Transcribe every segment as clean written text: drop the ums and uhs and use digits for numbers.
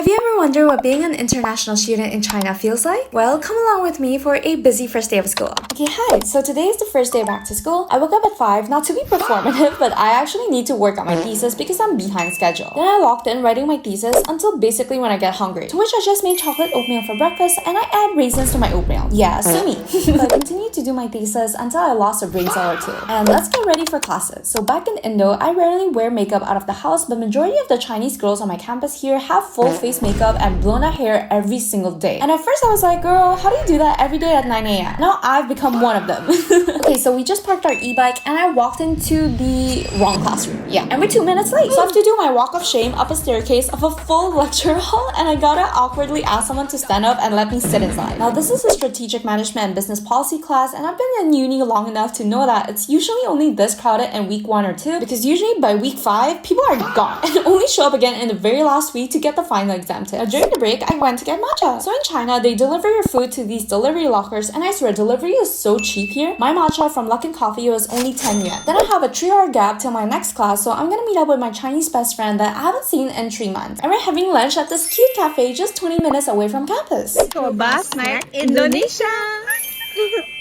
Have you ever wondered what being an international student in China feels like? Well, come along with me for a busy first day of school. Okay, hi. So today is the first day back to school. I woke up at 5, not to be performative, but I actually need to work on my thesis because I'm behind schedule. Then I locked in writing my thesis until basically when I get hungry, to which I just made chocolate oatmeal for breakfast and I add raisins to my oatmeal. Yeah, sue me. So I continued to do my thesis until I lost a brain cell or two. And let's get ready for classes. So back in Indo, I rarely wear makeup out of the house, but majority of the Chinese girls on my campus here have full face makeup and blown out hair every single day. And at first I was like, girl, how do you do that every day at 9 a.m? Now I've become one of them. Okay, so we just parked our e-bike and I walked into the wrong classroom. Yeah, and we're 2 minutes late. So I have to do my walk of shame up a staircase of a full lecture hall and I gotta awkwardly ask someone to stand up and let me sit inside. Now this is a strategic management and business policy class and I've been in uni long enough to know that it's usually only this crowded in week 1 or 2 because usually by week 5, people are gone and only show up again in the very last week to get the final exam tip. Now during the break, I went to get matcha. So in China, they deliver your food to these delivery lockers and I swear delivery is so cheap here. My matcha from Luckin Coffee was only 10 yuan. Then I have a 3-hour gap till my next class, so I'm gonna meet up with my Chinese best friend that I haven't seen in 3 months. And we're having lunch at this cute cafe just 20 minutes away from campus. Coba Snack Indonesia.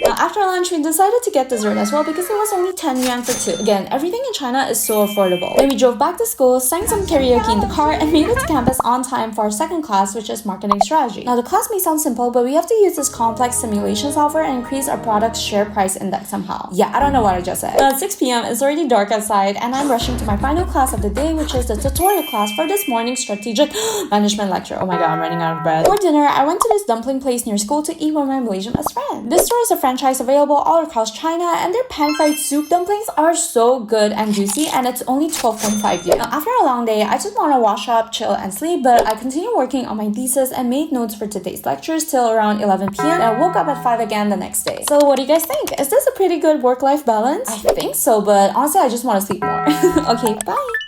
Now after lunch, we decided to get dessert as well because it was only 10 yuan for 2. Again, everything in China is so affordable. Then we drove back to school, sang some karaoke in the car, and made it to campus on time for our second class, which is marketing strategy. Now the class may sound simple, but we have to use this complex simulation software and increase our product's share price index somehow. Yeah, I don't know what I just said. Now at 6 p.m, it's already dark outside, and I'm rushing to my final class of the day, which is the tutorial class for this morning's strategic management lecture. Oh my god, I'm running out of breath. For dinner, I went to this dumpling place near school to eat with my Malaysian best friend. This store is a franchise available all across China and their pan-fried soup dumplings are so good and juicy and it's only 12.5 yuan. Now, after a long day, I just want to wash up, chill and sleep, but I continue working on my thesis and made notes for today's lectures till around 11 p.m. and I woke up at 5 again the next day. So what do you guys think? Is this a pretty good work-life balance? I think so, but honestly I just want to sleep more. Okay, bye!